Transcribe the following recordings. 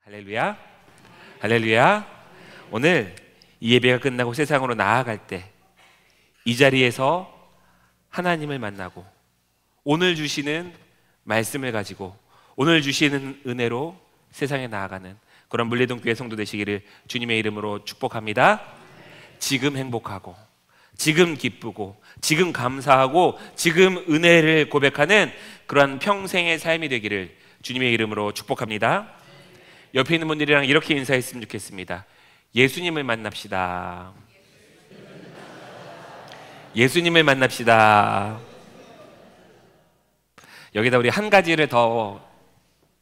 할렐루야, 할렐루야. 오늘 이 예배가 끝나고 세상으로 나아갈 때 이 자리에서 하나님을 만나고 오늘 주시는 말씀을 가지고 오늘 주시는 은혜로 세상에 나아가는 그런 물레동교회 성도 되시기를 주님의 이름으로 축복합니다. 지금 행복하고 지금 기쁘고 지금 감사하고 지금 은혜를 고백하는 그러한 평생의 삶이 되기를 주님의 이름으로 축복합니다. 옆에 있는 분들이랑 이렇게 인사했으면 좋겠습니다. 예수님을 만납시다. 예수님을 만납시다. 여기다 우리 한 가지를 더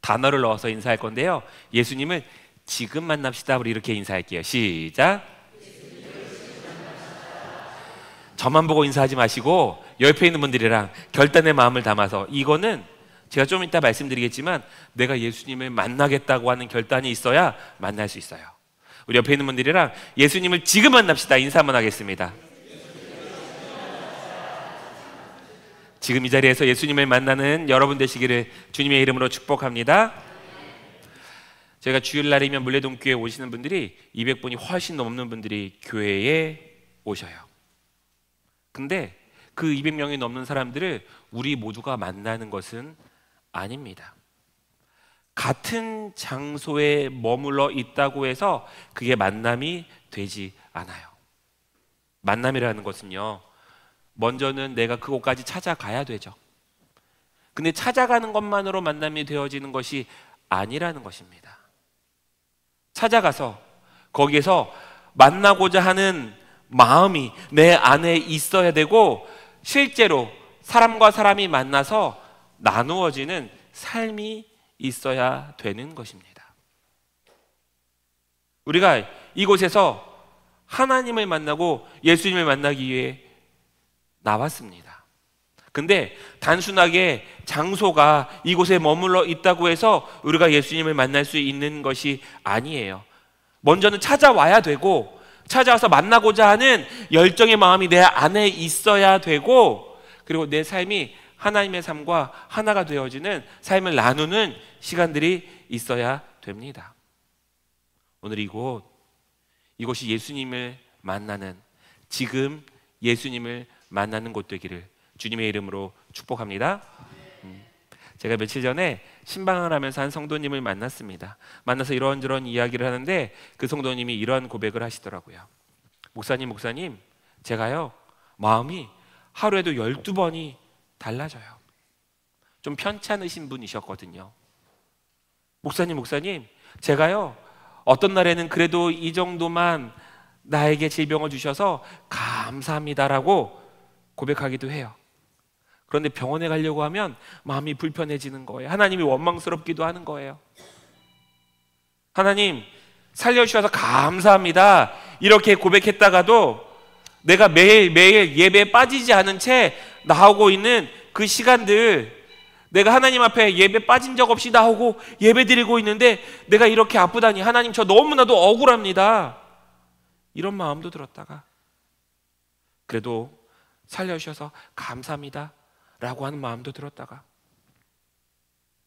단어를 넣어서 인사할 건데요, 예수님을 지금 만납시다. 우리 이렇게 인사할게요. 시작. 저만 보고 인사하지 마시고 옆에 있는 분들이랑 결단의 마음을 담아서, 이거는 제가 좀 이따 말씀드리겠지만 내가 예수님을 만나겠다고 하는 결단이 있어야 만날 수 있어요. 우리 옆에 있는 분들이랑 예수님을 지금 만납시다. 인사 한번 하겠습니다. 지금 이 자리에서 예수님을 만나는 여러분 되시기를 주님의 이름으로 축복합니다. 저희가 주일날이면 물레동교회에 오시는 분들이 200분이 훨씬 넘는 분들이 교회에 오셔요. 근데 그 200명이 넘는 사람들을 우리 모두가 만나는 것은 아닙니다. 같은 장소에 머물러 있다고 해서 그게 만남이 되지 않아요. 만남이라는 것은요, 먼저는 내가 그곳까지 찾아가야 되죠. 근데 찾아가는 것만으로 만남이 되어지는 것이 아니라는 것입니다. 찾아가서 거기에서 만나고자 하는 마음이 내 안에 있어야 되고, 실제로 사람과 사람이 만나서 나누어지는 삶이 있어야 되는 것입니다. 우리가 이곳에서 하나님을 만나고 예수님을 만나기 위해 나왔습니다. 근데 단순하게 장소가 이곳에 머물러 있다고 해서 우리가 예수님을 만날 수 있는 것이 아니에요. 먼저는 찾아와야 되고, 찾아와서 만나고자 하는 열정의 마음이 내 안에 있어야 되고, 그리고 내 삶이 하나님의 삶과 하나가 되어지는 삶을 나누는 시간들이 있어야 됩니다. 오늘 이곳이 예수님을 만나는, 지금 예수님을 만나는 곳 되기를 주님의 이름으로 축복합니다. 제가 며칠 전에 신방을 하면서 한 성도님을 만났습니다. 만나서 이런저런 이야기를 하는데 그 성도님이 이런 고백을 하시더라고요. 목사님, 제가요, 마음이 하루에도 12번이 달라져요. 좀 편찮으신 분이셨거든요. 목사님, 제가요, 어떤 날에는 그래도 이 정도만 나에게 질병을 주셔서 감사합니다라고 고백하기도 해요. 그런데 병원에 가려고 하면 마음이 불편해지는 거예요. 하나님이 원망스럽기도 하는 거예요. 하나님, 살려주셔서 감사합니다, 이렇게 고백했다가도 내가 매일 예배에 빠지지 않은 채 나오고 있는 그 시간들, 내가 하나님 앞에 예배 빠진 적 없이 나오고 예배 드리고 있는데 내가 이렇게 아프다니, 하나님 저 너무나도 억울합니다, 이런 마음도 들었다가, 그래도 살려주셔서 감사합니다 라고 하는 마음도 들었다가,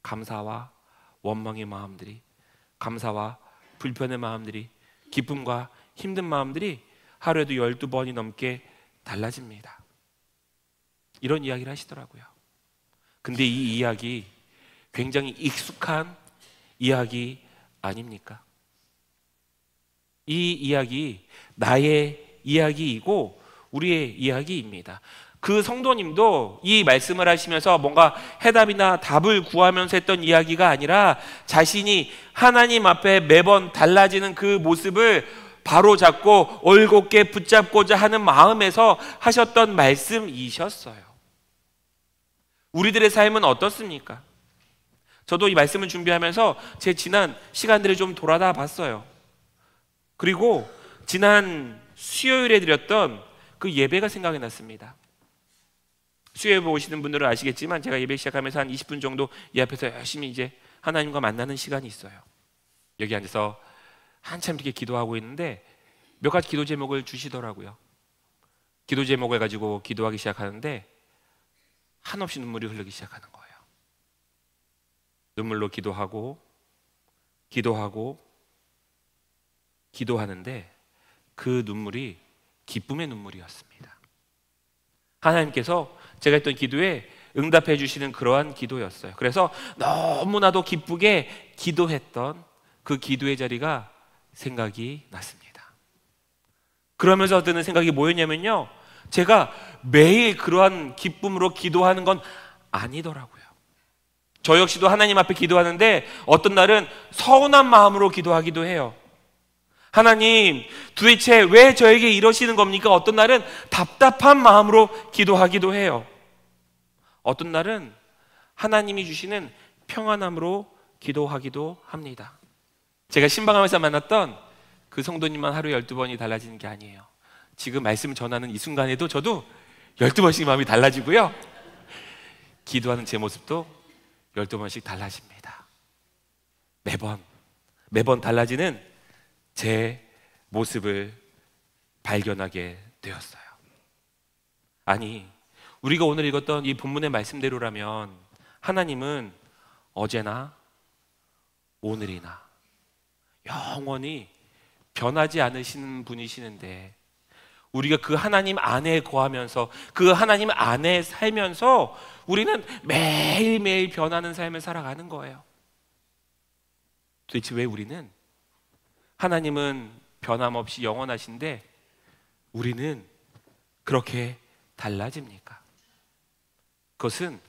감사와 원망의 마음들이, 감사와 불편의 마음들이, 기쁨과 힘든 마음들이 하루에도 12번이 넘게 달라집니다. 이런 이야기를 하시더라고요. 근데 이 이야기 굉장히 익숙한 이야기 아닙니까? 이 이야기 나의 이야기이고 우리의 이야기입니다. 그 성도님도 이 말씀을 하시면서 뭔가 해답이나 답을 구하면서 했던 이야기가 아니라 자신이 하나님 앞에 매번 달라지는 그 모습을 바로잡고 올곧게 붙잡고자 하는 마음에서 하셨던 말씀이셨어요. 우리들의 삶은 어떻습니까? 저도 이 말씀을 준비하면서 제 지난 시간들을 좀 돌아다 봤어요. 그리고 지난 수요일에 드렸던 그 예배가 생각이 났습니다. 수요예배 오시는 분들은 아시겠지만 제가 예배 시작하면서 한 20분 정도 이 앞에서 열심히 이제 하나님과 만나는 시간이 있어요. 여기 앉아서 한참 이렇게 기도하고 있는데 몇 가지 기도 제목을 주시더라고요. 기도 제목을 가지고 기도하기 시작하는데 한없이 눈물이 흐르기 시작하는 거예요. 눈물로 기도하고 기도하는데 그 눈물이 기쁨의 눈물이었습니다. 하나님께서 제가 했던 기도에 응답해 주시는 그러한 기도였어요. 그래서 너무나도 기쁘게 기도했던 그 기도의 자리가 생각이 났습니다. 그러면서 드는 생각이 뭐였냐면요, 제가 매일 그러한 기쁨으로 기도하는 건 아니더라고요. 저 역시도 하나님 앞에 기도하는데 어떤 날은 서운한 마음으로 기도하기도 해요. 하나님, 도대체 왜 저에게 이러시는 겁니까? 어떤 날은 답답한 마음으로 기도하기도 해요. 어떤 날은 하나님이 주시는 평안함으로 기도하기도 합니다. 제가 신방하면서 만났던 그 성도님만 하루 12번이 달라지는 게 아니에요. 지금 말씀 전하는 이 순간에도 저도 12번씩 마음이 달라지고요, 기도하는 제 모습도 12번씩 달라집니다. 매번 달라지는 제 모습을 발견하게 되었어요. 아니, 우리가 오늘 읽었던 이 본문의 말씀대로라면 하나님은 어제나 오늘이나 영원히 변하지 않으시는 분이시는데, 우리가 그 하나님 안에 거하면서 그 하나님 안에 살면서 우리는 매일매일 변하는 삶을 살아가는 거예요. 도대체 왜 우리는, 하나님은 변함없이 영원하신데 우리는 그렇게 달라집니까? 그것은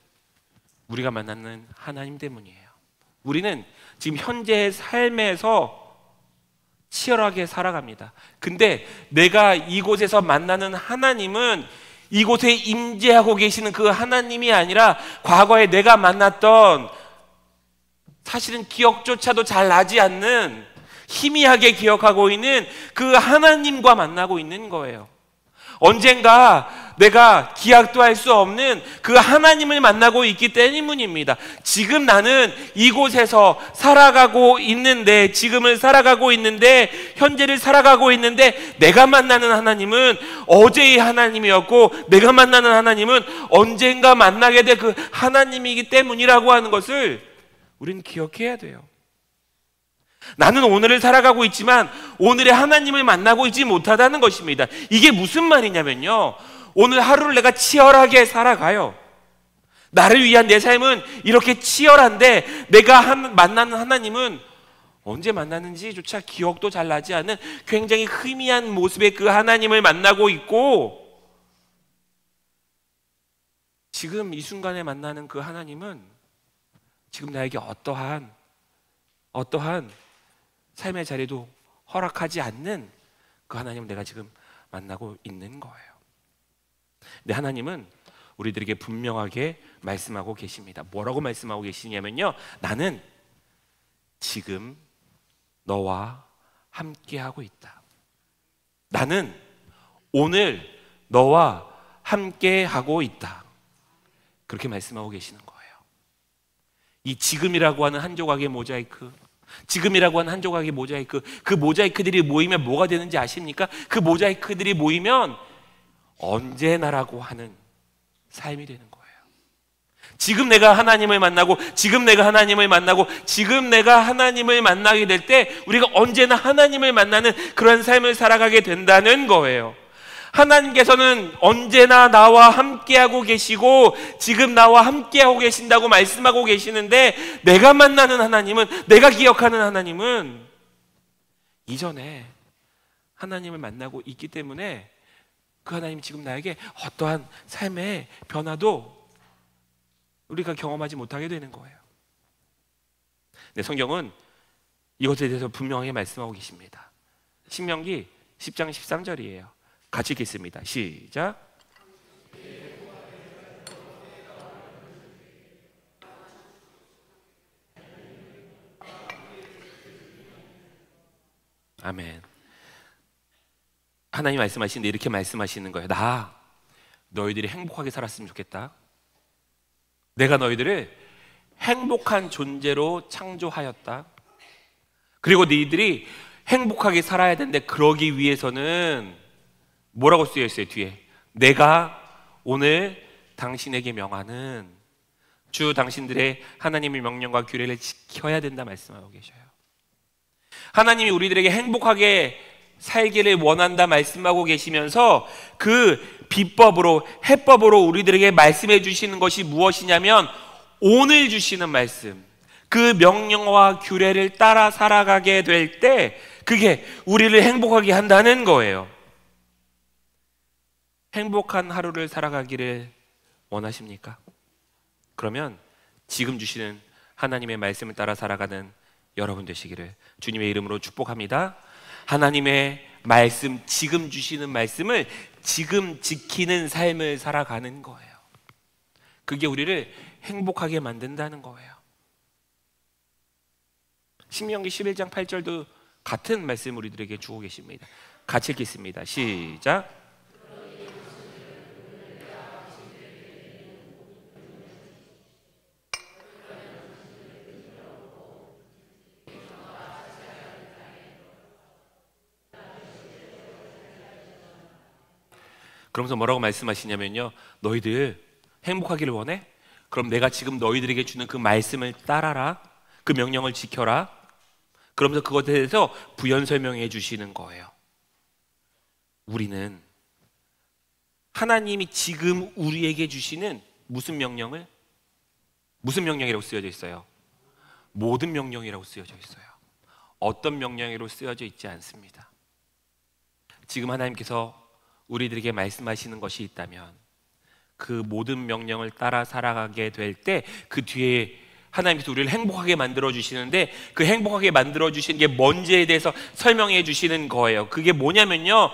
우리가 만나는 하나님 때문이에요. 우리는 지금 현재의 삶에서 치열하게 살아갑니다. 근데 내가 이곳에서 만나는 하나님은 이곳에 임재하고 계시는 그 하나님이 아니라 과거에 내가 만났던, 사실은 기억조차도 잘 나지 않는, 희미하게 기억하고 있는 그 하나님과 만나고 있는 거예요. 언젠가 내가 기약도 할 수 없는 그 하나님을 만나고 있기 때문입니다. 지금 나는 이곳에서 살아가고 있는데, 지금을 살아가고 있는데, 현재를 살아가고 있는데, 내가 만나는 하나님은 어제의 하나님이었고 내가 만나는 하나님은 언젠가 만나게 될 그 하나님이기 때문이라고 하는 것을 우리는 기억해야 돼요. 나는 오늘을 살아가고 있지만 오늘의 하나님을 만나고 있지 못하다는 것입니다. 이게 무슨 말이냐면요, 오늘 하루를 내가 치열하게 살아가요. 나를 위한 내 삶은 이렇게 치열한데 내가 만나는 하나님은 언제 만났는지조차 기억도 잘 나지 않는 굉장히 희미한 모습의 그 하나님을 만나고 있고, 지금 이 순간에 만나는 그 하나님은 지금 나에게 어떠한 삶의 자리도 허락하지 않는 그 하나님을 내가 지금 만나고 있는 거예요. 근데 하나님은 우리들에게 분명하게 말씀하고 계십니다. 뭐라고 말씀하고 계시냐면요, 나는 지금 너와 함께하고 있다. 나는 오늘 너와 함께하고 있다. 그렇게 말씀하고 계시는 거예요. 이 지금이라고 하는 한 조각의 모자이크, 지금이라고 하는 한 조각의 모자이크, 그 모자이크들이 모이면 뭐가 되는지 아십니까? 그 모자이크들이 모이면 언제나라고 하는 삶이 되는 거예요. 지금 내가 하나님을 만나고, 지금 내가 하나님을 만나고, 지금 내가 하나님을 만나게 될 때 우리가 언제나 하나님을 만나는 그런 삶을 살아가게 된다는 거예요. 하나님께서는 언제나 나와 함께하고 계시고 지금 나와 함께하고 계신다고 말씀하고 계시는데, 내가 만나는 하나님은, 내가 기억하는 하나님은 이전에 하나님을 만나고 있기 때문에 그 하나님이 지금 나에게 어떠한 삶의 변화도 우리가 경험하지 못하게 되는 거예요. 네, 성경은 이것에 대해서 분명하게 말씀하고 계십니다. 신명기 10장 13절이에요. 같이 읽겠습니다. 시작. 아멘. 하나님 말씀하시는데 이렇게 말씀하시는 거예요. 나 너희들이 행복하게 살았으면 좋겠다. 내가 너희들을 행복한 존재로 창조하였다. 그리고 너희들이 행복하게 살아야 되는데 그러기 위해서는 뭐라고 쓰여 있어요? 뒤에 내가 오늘 당신에게 명하는 주 당신들의 하나님의 명령과 규례를 지켜야 된다 말씀하고 계셔요. 하나님이 우리들에게 행복하게 살기를 원한다 말씀하고 계시면서 그 비법으로, 해법으로 우리들에게 말씀해 주시는 것이 무엇이냐면 오늘 주시는 말씀, 그 명령과 규례를 따라 살아가게 될 때 그게 우리를 행복하게 한다는 거예요. 행복한 하루를 살아가기를 원하십니까? 그러면 지금 주시는 하나님의 말씀을 따라 살아가는 여러분 되시기를 주님의 이름으로 축복합니다. 하나님의 말씀, 지금 주시는 말씀을 지금 지키는 삶을 살아가는 거예요. 그게 우리를 행복하게 만든다는 거예요. 신명기 11장 8절도 같은 말씀 우리들에게 주고 계십니다. 같이 읽겠습니다. 시작. 그러면서 뭐라고 말씀하시냐면요, 너희들 행복하기를 원해? 그럼 내가 지금 너희들에게 주는 그 말씀을 따라라, 그 명령을 지켜라. 그러면서 그것에 대해서 부연 설명해 주시는 거예요. 우리는 하나님이 지금 우리에게 주시는 무슨 명령을? 무슨 명령이라고 쓰여져 있어요? 모든 명령이라고 쓰여져 있어요. 어떤 명령으로 쓰여져 있지 않습니다. 지금 하나님께서 우리들에게 말씀하시는 것이 있다면 그 모든 명령을 따라 살아가게 될 때 그 뒤에 하나님께서 우리를 행복하게 만들어 주시는데 그 행복하게 만들어 주시는 게 뭔지에 대해서 설명해 주시는 거예요. 그게 뭐냐면요,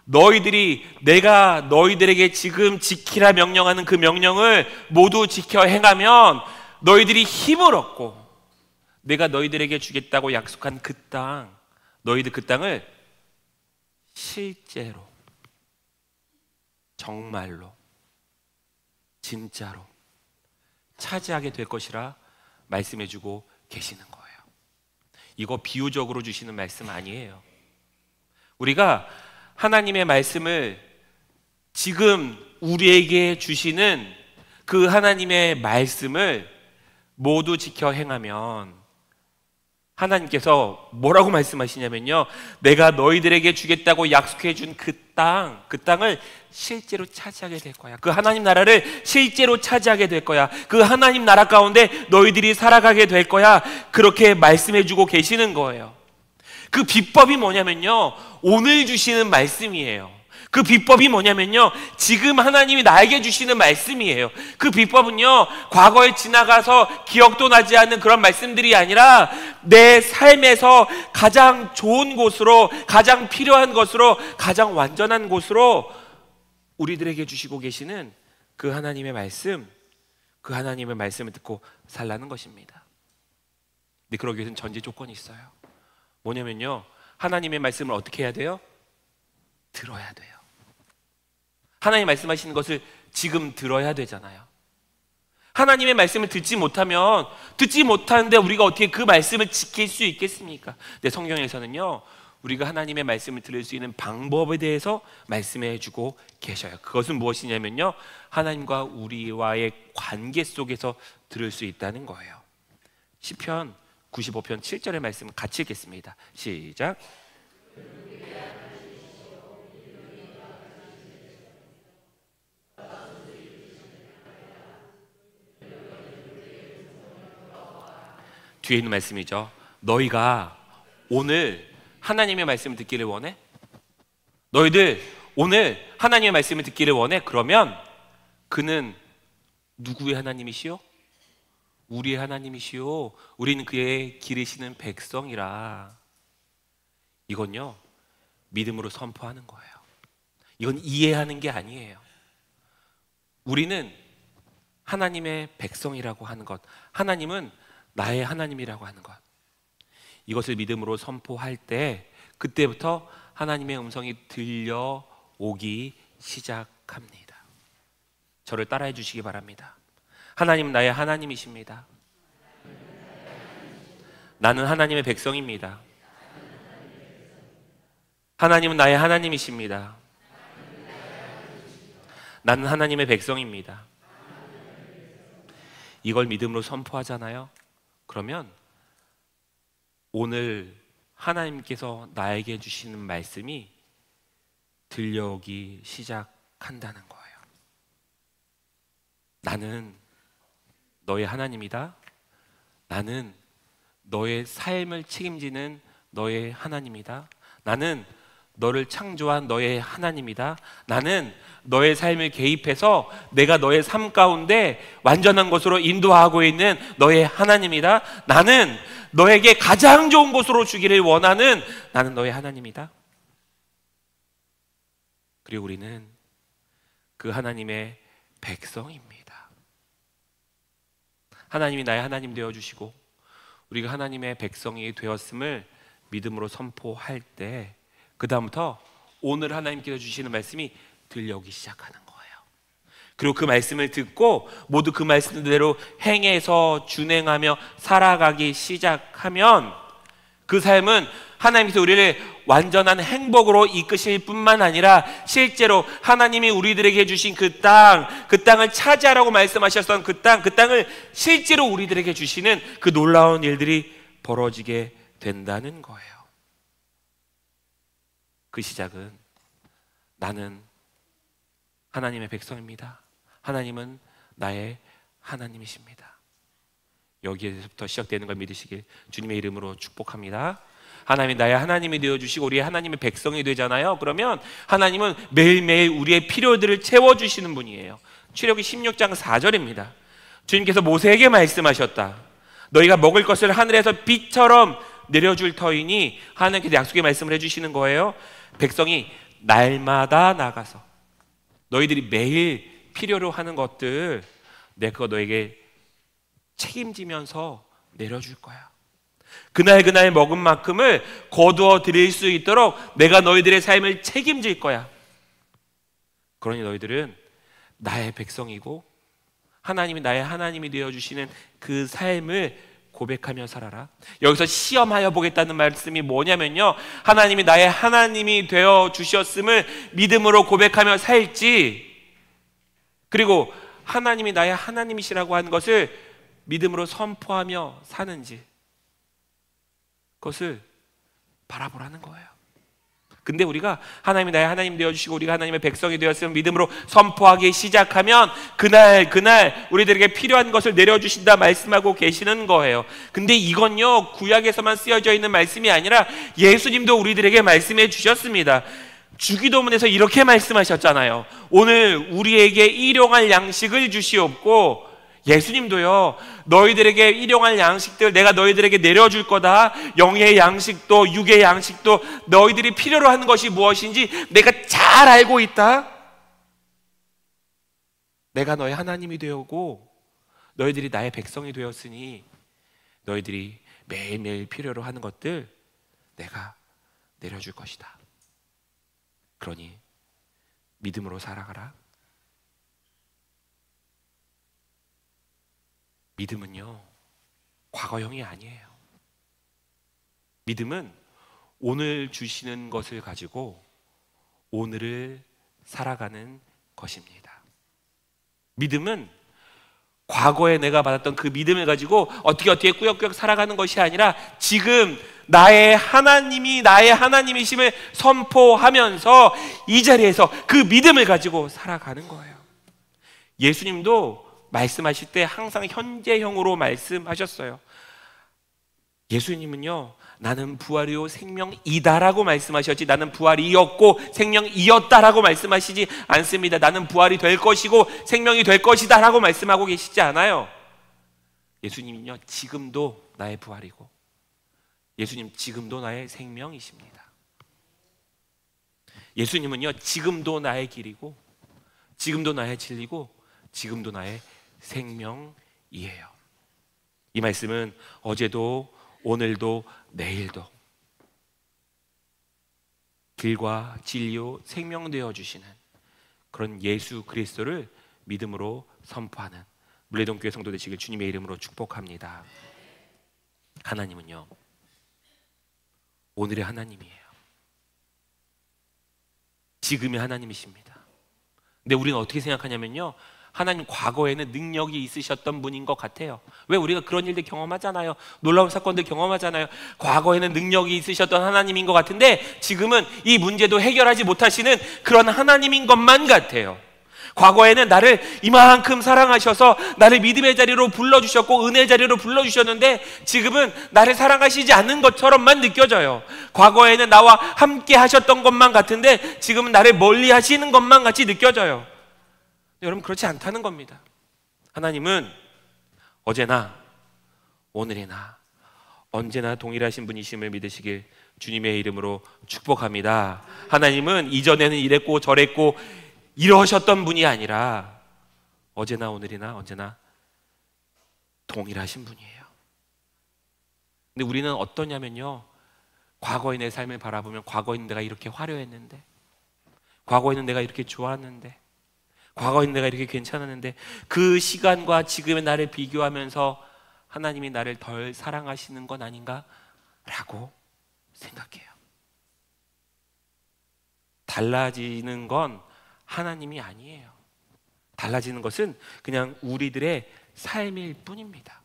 너희들이 내가 너희들에게 지금 지키라 명령하는 그 명령을 모두 지켜 행하면 너희들이 힘을 얻고 내가 너희들에게 주겠다고 약속한 그 땅, 너희들 그 땅을 실제로, 정말로, 진짜로 차지하게 될 것이라 말씀해주고 계시는 거예요. 이거 비유적으로 주시는 말씀 아니에요. 우리가 하나님의 말씀을 지금 우리에게 주시는 그 하나님의 말씀을 모두 지켜 행하면 하나님께서 뭐라고 말씀하시냐면요, 내가 너희들에게 주겠다고 약속해 준 그 땅을 실제로 차지하게 될 거야. 그 하나님 나라를 실제로 차지하게 될 거야. 그 하나님 나라 가운데 너희들이 살아가게 될 거야. 그렇게 말씀해 주고 계시는 거예요. 그 비법이 뭐냐면요, 오늘 주시는 말씀이에요. 그 비법이 뭐냐면요, 지금 하나님이 나에게 주시는 말씀이에요. 그 비법은요, 과거에 지나가서 기억도 나지 않는 그런 말씀들이 아니라 내 삶에서 가장 좋은 곳으로, 가장 필요한 것으로, 가장 완전한 곳으로 우리들에게 주시고 계시는 그 하나님의 말씀, 그 하나님의 말씀을 듣고 살라는 것입니다. 근데 그러기 위해서는 전제 조건이 있어요. 뭐냐면요, 하나님의 말씀을 어떻게 해야 돼요? 들어야 돼요. 하나님 말씀하시는 것을 지금 들어야 되잖아요. 하나님의 말씀을 듣지 못하면, 듣지 못하는데 우리가 어떻게 그 말씀을 지킬 수 있겠습니까? 근데 성경에서는요, 우리가 하나님의 말씀을 들을 수 있는 방법에 대해서 말씀해 주고 계셔요. 그것은 무엇이냐면요, 하나님과 우리와의 관계 속에서 들을 수 있다는 거예요. 시편 95편 7절의 말씀 같이 읽겠습니다. 시작. 뒤에 있는 말씀이죠. 너희가 오늘 하나님의 말씀을 듣기를 원해? 너희들 오늘 하나님의 말씀을 듣기를 원해? 그러면 그는 누구의 하나님이시오? 우리의 하나님이시오. 우리는 그의 기르시는 백성이라. 이건요, 믿음으로 선포하는 거예요. 이건 이해하는 게 아니에요. 우리는 하나님의 백성이라고 하는 것, 하나님은 나의 하나님이라고 하는 것, 이것을 믿음으로 선포할 때 그때부터 하나님의 음성이 들려오기 시작합니다. 저를 따라해 주시기 바랍니다. 하나님은 나의 하나님이십니다. 나는 하나님의 백성입니다. 하나님은 나의 하나님이십니다. 나는 하나님의 백성입니다. 이걸 믿음으로 선포하잖아요. 그러면 오늘 하나님께서 나에게 주시는 말씀이 들려오기 시작한다는 거예요. 나는 너의 하나님이다. 나는 너의 삶을 책임지는 너의 하나님이다. 나는 너를 창조한 너의 하나님이다. 나는 너의 삶을 개입해서 내가 너의 삶 가운데 완전한 것으로 인도하고 있는 너의 하나님이다. 나는 너에게 가장 좋은 곳으로 주기를 원하는 나는 너의 하나님이다. 그리고 우리는 그 하나님의 백성입니다. 하나님이 나의 하나님 되어주시고 우리가 하나님의 백성이 되었음을 믿음으로 선포할 때 그 다음부터 오늘 하나님께서 주시는 말씀이 들려오기 시작하는 거예요. 그리고 그 말씀을 듣고 모두 그 말씀대로 행해서 준행하며 살아가기 시작하면 그 삶은 하나님께서 우리를 완전한 행복으로 이끄실 뿐만 아니라 실제로 하나님이 우리들에게 주신 그 땅을 차지하라고 말씀하셨던 그 땅을 실제로 우리들에게 주시는 그 놀라운 일들이 벌어지게 된다는 거예요. 그 시작은 나는 하나님의 백성입니다. 하나님은 나의 하나님이십니다. 여기에서부터 시작되는 걸 믿으시길 주님의 이름으로 축복합니다. 하나님이 나의 하나님이 되어주시고 우리의 하나님의 백성이 되잖아요. 그러면 하나님은 매일매일 우리의 필요들을 채워주시는 분이에요. 출애굽기 16장 4절입니다. 주님께서 모세에게 말씀하셨다. 너희가 먹을 것을 하늘에서 빛처럼 내려줄 터이니 하나님께서 약속의 말씀을 해주시는 거예요. 백성이 날마다 나가서 너희들이 매일 필요로 하는 것들 내가 그거 너에게 책임지면서 내려줄 거야. 그날 먹은 만큼을 거두어 드릴 수 있도록 내가 너희들의 삶을 책임질 거야. 그러니 너희들은 나의 백성이고 하나님이 나의 하나님이 되어주시는 그 삶을 고백하며 살아라. 여기서 시험하여 보겠다는 말씀이 뭐냐면요, 하나님이 나의 하나님이 되어 주셨음을 믿음으로 고백하며 살지, 그리고 하나님이 나의 하나님이시라고 하는 것을 믿음으로 선포하며 사는지, 그것을 바라보라는 거예요. 근데 우리가 하나님이 나의 하나님 되어주시고 우리가 하나님의 백성이 되었으면 믿음으로 선포하기 시작하면 그날 우리들에게 필요한 것을 내려주신다 말씀하고 계시는 거예요. 근데 이건요, 구약에서만 쓰여져 있는 말씀이 아니라 예수님도 우리들에게 말씀해 주셨습니다. 주기도문에서 이렇게 말씀하셨잖아요. 오늘 우리에게 일용할 양식을 주시옵고, 예수님도요, 너희들에게 일용할 양식들 내가 너희들에게 내려줄 거다. 영의 양식도 육의 양식도 너희들이 필요로 하는 것이 무엇인지 내가 잘 알고 있다. 내가 너의 하나님이 되었고 너희들이 나의 백성이 되었으니 너희들이 매일매일 필요로 하는 것들 내가 내려줄 것이다. 그러니 믿음으로 살아가라. 믿음은요, 과거형이 아니에요. 믿음은 오늘 주시는 것을 가지고 오늘을 살아가는 것입니다. 믿음은 과거에 내가 받았던 그 믿음을 가지고 어떻게 꾸역꾸역 살아가는 것이 아니라 지금 나의 하나님이 나의 하나님이심을 선포하면서 이 자리에서 그 믿음을 가지고 살아가는 거예요. 예수님도 말씀하실 때 항상 현재형으로 말씀하셨어요. 예수님은요, 나는 부활이요 생명이다라고 말씀하셨지 나는 부활이었고 생명이었다라고 말씀하시지 않습니다. 나는 부활이 될 것이고 생명이 될 것이다라고 말씀하고 계시지 않아요. 예수님은요, 지금도 나의 부활이고 예수님 지금도 나의 생명이십니다. 예수님은요, 지금도 나의 길이고 지금도 나의 진리고 지금도 나의 생명이에요. 이 말씀은 어제도 오늘도 내일도 길과 진리요 생명되어 주시는 그런 예수 그리스도를 믿음으로 선포하는 물레동교회 성도 되시길 주님의 이름으로 축복합니다. 하나님은요, 오늘의 하나님이에요. 지금의 하나님이십니다. 근데 우리는 어떻게 생각하냐면요, 하나님 과거에는 능력이 있으셨던 분인 것 같아요. 왜? 우리가 그런 일들 경험하잖아요. 놀라운 사건들 경험하잖아요. 과거에는 능력이 있으셨던 하나님인 것 같은데 지금은 이 문제도 해결하지 못하시는 그런 하나님인 것만 같아요. 과거에는 나를 이만큼 사랑하셔서 나를 믿음의 자리로 불러주셨고 은혜의 자리로 불러주셨는데 지금은 나를 사랑하시지 않는 것처럼만 느껴져요. 과거에는 나와 함께 하셨던 것만 같은데 지금은 나를 멀리 하시는 것만 같이 느껴져요. 여러분, 그렇지 않다는 겁니다. 하나님은 어제나 오늘이나 언제나 동일하신 분이심을 믿으시길 주님의 이름으로 축복합니다. 하나님은 이전에는 이랬고 저랬고 이러셨던 분이 아니라 어제나 오늘이나 언제나 동일하신 분이에요. 근데 우리는 어떠냐면요, 과거의 내 삶을 바라보면 과거에는 내가 이렇게 화려했는데, 과거에는 내가 이렇게 좋았는데, 과거에는 내가 이렇게 괜찮았는데, 그 시간과 지금의 나를 비교하면서 하나님이 나를 덜 사랑하시는 건 아닌가? 라고 생각해요. 달라지는 건 하나님이 아니에요. 달라지는 것은 그냥 우리들의 삶일 뿐입니다.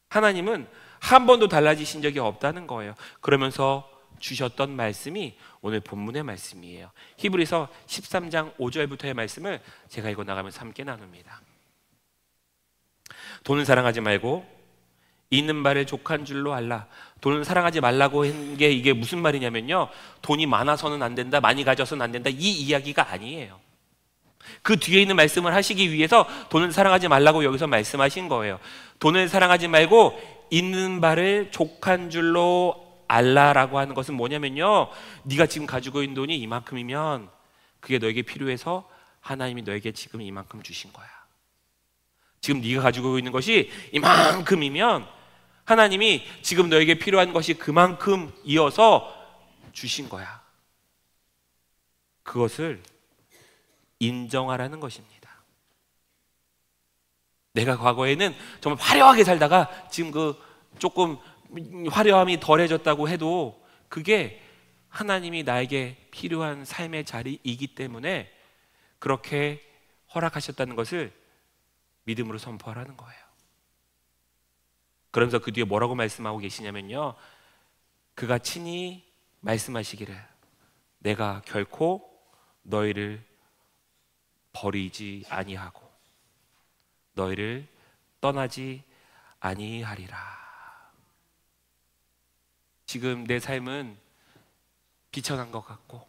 하나님은 한 번도 달라지신 적이 없다는 거예요. 그러면서 주셨던 말씀이 오늘 본문의 말씀이에요. 히브리서 13장 5절부터의 말씀을 제가 읽어 나가면서 함께 나눕니다. 돈을 사랑하지 말고 있는 바를 족한 줄로 알라. 돈을 사랑하지 말라고 한 게 이게 무슨 말이냐면요, 돈이 많아서는 안 된다, 많이 가져서는 안 된다, 이 이야기가 아니에요. 그 뒤에 있는 말씀을 하시기 위해서 돈을 사랑하지 말라고 여기서 말씀하신 거예요. 돈을 사랑하지 말고 있는 바를 족한 줄로 알라라고 하는 것은 뭐냐면요, 네가 지금 가지고 있는 돈이 이만큼이면 그게 너에게 필요해서 하나님이 너에게 지금 이만큼 주신 거야. 지금 네가 가지고 있는 것이 이만큼이면 하나님이 지금 너에게 필요한 것이 그만큼 이어서 주신 거야. 그것을 인정하라는 것입니다. 내가 과거에는 정말 화려하게 살다가 지금 그 조금 화려함이 덜해졌다고 해도 그게 하나님이 나에게 필요한 삶의 자리이기 때문에 그렇게 허락하셨다는 것을 믿음으로 선포하라는 거예요. 그러면서 그 뒤에 뭐라고 말씀하고 계시냐면요, 그가 친히 말씀하시기를 내가 결코 너희를 버리지 아니하고 너희를 떠나지 아니하리라. 지금 내 삶은 비천한 것 같고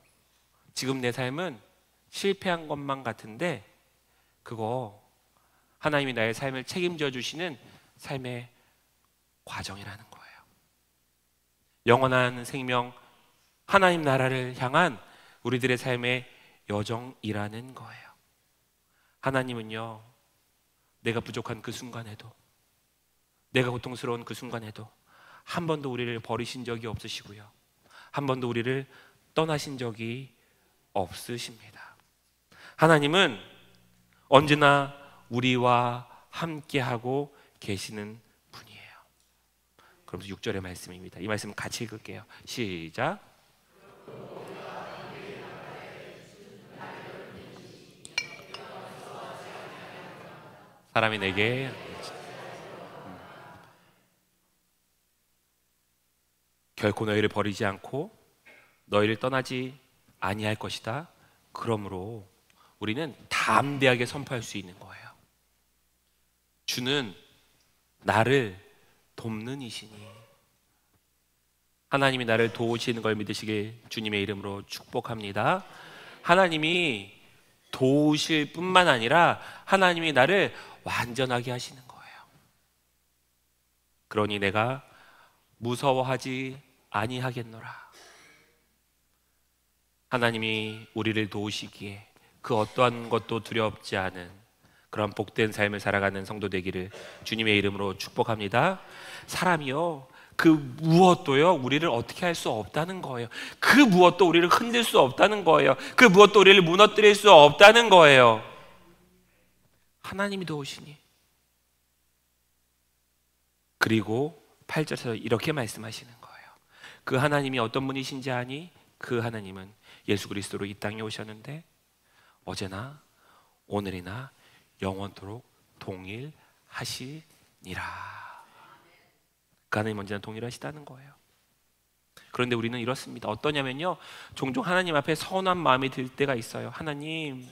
지금 내 삶은 실패한 것만 같은데 그거 하나님이 나의 삶을 책임져 주시는 삶의 과정이라는 거예요. 영원한 생명, 하나님 나라를 향한 우리들의 삶의 여정이라는 거예요. 하나님은요, 내가 부족한 그 순간에도, 내가 고통스러운 그 순간에도 한 번도 우리를 버리신 적이 없으시고요, 한 번도 우리를 떠나신 적이 없으십니다. 하나님은 언제나 우리와 함께하고 계시는 분이에요. 그러면서 6절의 말씀입니다. 이 말씀 같이 읽을게요. 시작. 사람이 내게 결코 너희를 버리지 않고 너희를 떠나지 아니할 것이다. 그러므로 우리는 담대하게 선포할 수 있는 거예요. 주는 나를 돕는 이시니, 하나님이 나를 도우시는 걸 믿으시길 주님의 이름으로 축복합니다. 하나님이 도우실 뿐만 아니라 하나님이 나를 완전하게 하시는 거예요. 그러니 내가 무서워하지 아니하겠노라. 하나님이 우리를 도우시기에 그 어떠한 것도 두렵지 않은 그런 복된 삶을 살아가는 성도 되기를 주님의 이름으로 축복합니다. 사람이요, 그 무엇도요 우리를 어떻게 할 수 없다는 거예요. 그 무엇도 우리를 흔들 수 없다는 거예요. 그 무엇도 우리를 무너뜨릴 수 없다는 거예요. 하나님이 도우시니. 그리고 8절에서 이렇게 말씀하시는 거예요. 그 하나님이 어떤 분이신지 아니? 그 하나님은 예수 그리스도로 이 땅에 오셨는데 어제나 오늘이나 영원토록 동일하시니라. 그 하나님 언제나 동일하시다는 거예요. 그런데 우리는 이렇습니다. 어떠냐면요, 종종 하나님 앞에 서운한 마음이 들 때가 있어요. 하나님,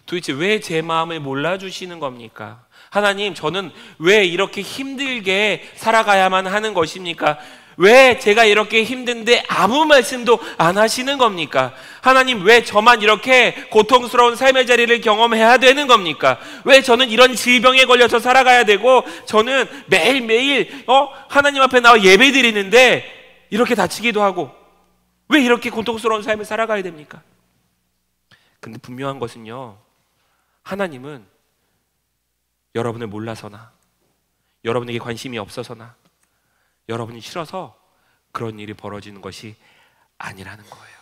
도대체 왜 제 마음을 몰라주시는 겁니까? 하나님, 저는 왜 이렇게 힘들게 살아가야만 하는 것입니까? 왜 제가 이렇게 힘든데 아무 말씀도 안 하시는 겁니까? 하나님, 왜 저만 이렇게 고통스러운 삶의 자리를 경험해야 되는 겁니까? 왜 저는 이런 질병에 걸려서 살아가야 되고, 저는 매일매일 하나님 앞에 나와 예배 드리는데 이렇게 다치기도 하고, 왜 이렇게 고통스러운 삶을 살아가야 됩니까? 근데 분명한 것은요, 하나님은 여러분을 몰라서나 여러분에게 관심이 없어서나 여러분이 싫어서 그런 일이 벌어지는 것이 아니라는 거예요.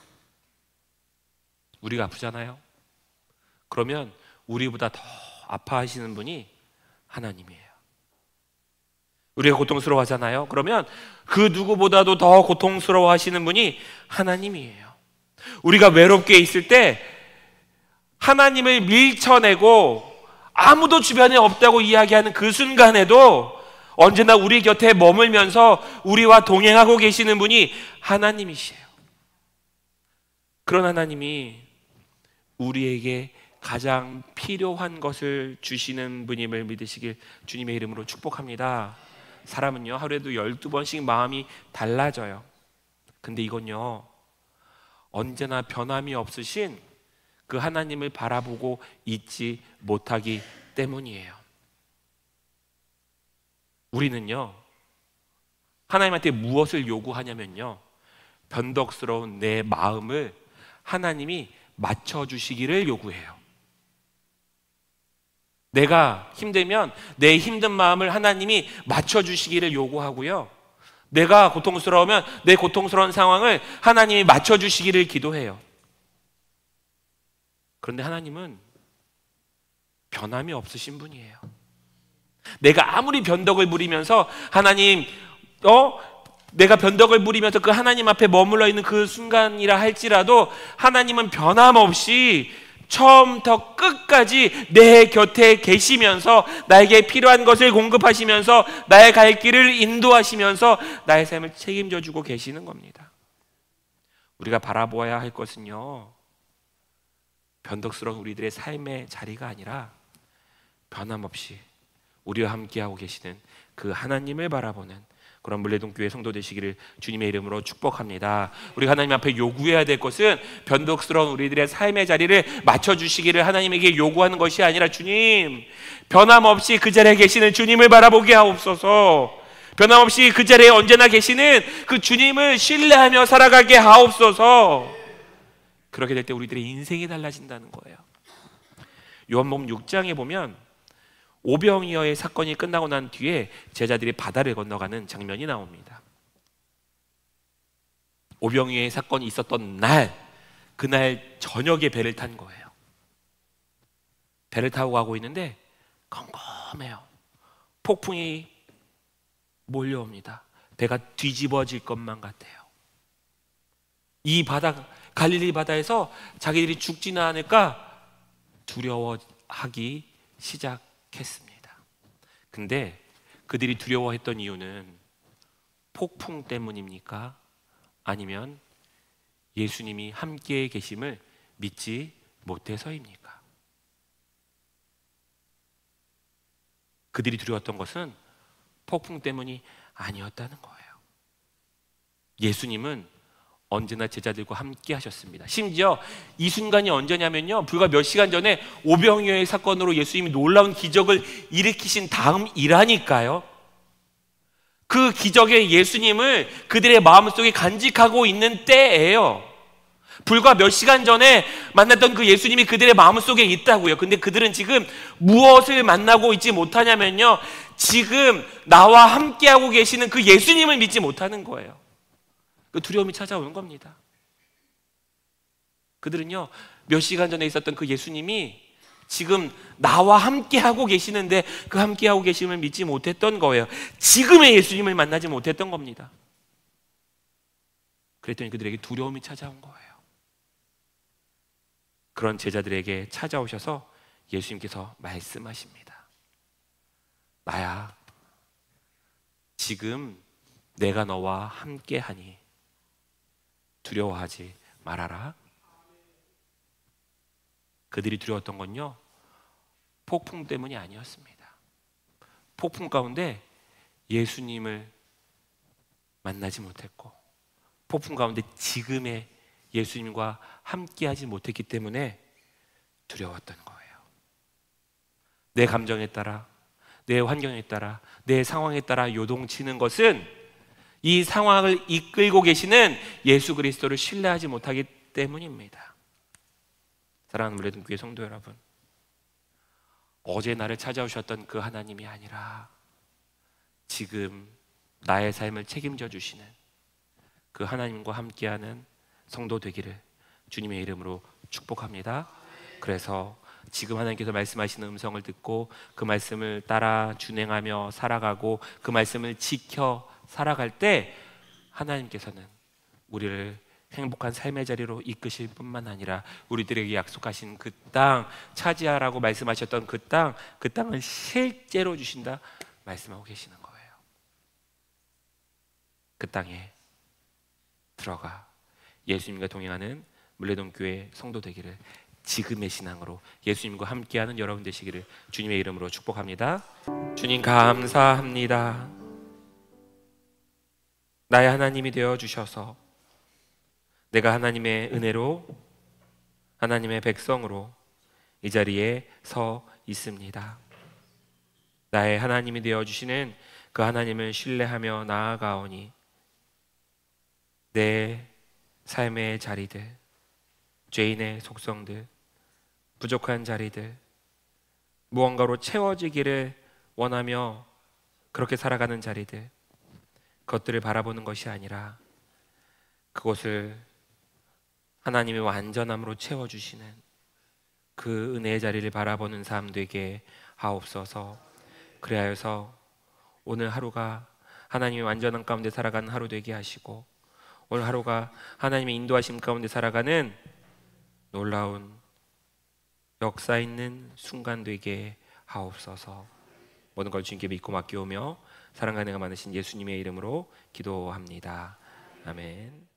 우리가 아프잖아요. 그러면 우리보다 더 아파하시는 분이 하나님이에요. 우리가 고통스러워하잖아요. 그러면 그 누구보다도 더 고통스러워하시는 분이 하나님이에요. 우리가 외롭게 있을 때 하나님을 밀쳐내고 아무도 주변에 없다고 이야기하는 그 순간에도 언제나 우리 곁에 머물면서 우리와 동행하고 계시는 분이 하나님이시에요. 그런 하나님이 우리에게 가장 필요한 것을 주시는 분임을 믿으시길 주님의 이름으로 축복합니다. 사람은요, 하루에도 12번씩 마음이 달라져요. 근데 이건요, 언제나 변함이 없으신 그 하나님을 바라보고 잊지 못하기 때문이에요. 우리는요, 하나님한테 무엇을 요구하냐면요, 변덕스러운 내 마음을 하나님이 맞춰주시기를 요구해요. 내가 힘들면 내 힘든 마음을 하나님이 맞춰주시기를 요구하고요, 내가 고통스러우면 내 고통스러운 상황을 하나님이 맞춰주시기를 기도해요. 그런데 하나님은 변함이 없으신 분이에요. 내가 아무리 변덕을 부리면서 하나님, 내가 변덕을 부리면서 그 하나님 앞에 머물러 있는 그 순간이라 할지라도 하나님은 변함없이 처음부터 끝까지 내 곁에 계시면서 나에게 필요한 것을 공급하시면서 나의 갈 길을 인도하시면서 나의 삶을 책임져 주고 계시는 겁니다. 우리가 바라보아야 할 것은요, 변덕스러운 우리들의 삶의 자리가 아니라 변함없이 우리와 함께하고 계시는 그 하나님을 바라보는 그런 물레동교회 성도 되시기를 주님의 이름으로 축복합니다. 우리 하나님 앞에 요구해야 될 것은 변덕스러운 우리들의 삶의 자리를 맞춰주시기를 하나님에게 요구하는 것이 아니라, 주님, 변함없이 그 자리에 계시는 주님을 바라보게 하옵소서. 변함없이 그 자리에 언제나 계시는 그 주님을 신뢰하며 살아가게 하옵소서. 그렇게 될 때 우리들의 인생이 달라진다는 거예요. 요한복음 6장에 보면 오병이어의 사건이 끝나고 난 뒤에 제자들이 바다를 건너가는 장면이 나옵니다. 오병이어의 사건이 있었던 날, 그날 저녁에 배를 탄 거예요. 배를 타고 가고 있는데 컴컴해요. 폭풍이 몰려옵니다. 배가 뒤집어질 것만 같아요. 이 바다, 갈릴리 바다에서 자기들이 죽지는 않을까 두려워하기 시작했습니다. 근데 그들이 두려워했던 이유는 폭풍 때문입니까? 아니면 예수님이 함께 계심을 믿지 못해서입니까? 그들이 두려웠던 것은 폭풍 때문이 아니었다는 거예요. 예수님은 언제나 제자들과 함께 하셨습니다. 심지어 이 순간이 언제냐면요, 불과 몇 시간 전에 오병이어의 사건으로 예수님이 놀라운 기적을 일으키신 다음이라니까요. 그 기적의 예수님을 그들의 마음속에 간직하고 있는 때예요. 불과 몇 시간 전에 만났던 그 예수님이 그들의 마음속에 있다고요. 근데 그들은 지금 무엇을 만나고 있지 못하냐면요, 지금 나와 함께하고 계시는 그 예수님을 믿지 못하는 거예요. 그 두려움이 찾아오는 겁니다. 그들은요, 몇 시간 전에 있었던 그 예수님이 지금 나와 함께하고 계시는데 그 함께하고 계심을 믿지 못했던 거예요. 지금의 예수님을 만나지 못했던 겁니다. 그랬더니 그들에게 두려움이 찾아온 거예요. 그런 제자들에게 찾아오셔서 예수님께서 말씀하십니다. 나야, 지금 내가 너와 함께하니 두려워하지 말아라. 그들이 두려웠던 건요, 폭풍 때문이 아니었습니다. 폭풍 가운데 예수님을 만나지 못했고, 폭풍 가운데 지금의 예수님과 함께하지 못했기 때문에 두려웠던 거예요. 내 감정에 따라, 내 환경에 따라, 내 상황에 따라 요동치는 것은 이 상황을 이끌고 계시는 예수 그리스도를 신뢰하지 못하기 때문입니다. 사랑하는 물레동교회 성도 여러분, 어제 나를 찾아오셨던 그 하나님이 아니라 지금 나의 삶을 책임져 주시는 그 하나님과 함께하는 성도 되기를 주님의 이름으로 축복합니다. 그래서 지금 하나님께서 말씀하시는 음성을 듣고 그 말씀을 따라 준행하며 살아가고 그 말씀을 지켜 살아갈 때 하나님께서는 우리를 행복한 삶의 자리로 이끄실 뿐만 아니라 우리들에게 약속하신 그 땅, 차지하라고 말씀하셨던 그 땅을 실제로 주신다 말씀하고 계시는 거예요. 그 땅에 들어가 예수님과 동행하는 물레동교회 성도 되기를, 지금의 신앙으로 예수님과 함께하는 여러분 되시기를 주님의 이름으로 축복합니다. 주님 감사합니다. 나의 하나님이 되어 주셔서 내가 하나님의 은혜로, 하나님의 백성으로 이 자리에 서 있습니다. 나의 하나님이 되어 주시는 그 하나님을 신뢰하며 나아가오니 내 삶의 자리들, 죄인의 속성들, 부족한 자리들, 무언가로 채워지기를 원하며 그렇게 살아가는 자리들, 그것들을 바라보는 것이 아니라 그것을 하나님의 완전함으로 채워주시는 그 은혜의 자리를 바라보는 삶 되게 하옵소서. 그리하여서 오늘 하루가 하나님의 완전한 가운데 살아가는 하루 되게 하시고, 오늘 하루가 하나님의 인도하심 가운데 살아가는 놀라운 역사 있는 순간 되게 하옵소서. 모든 걸 주님께 믿고 맡겨오며 사랑과 은혜가 많으신 예수님의 이름으로 기도합니다. 아멘.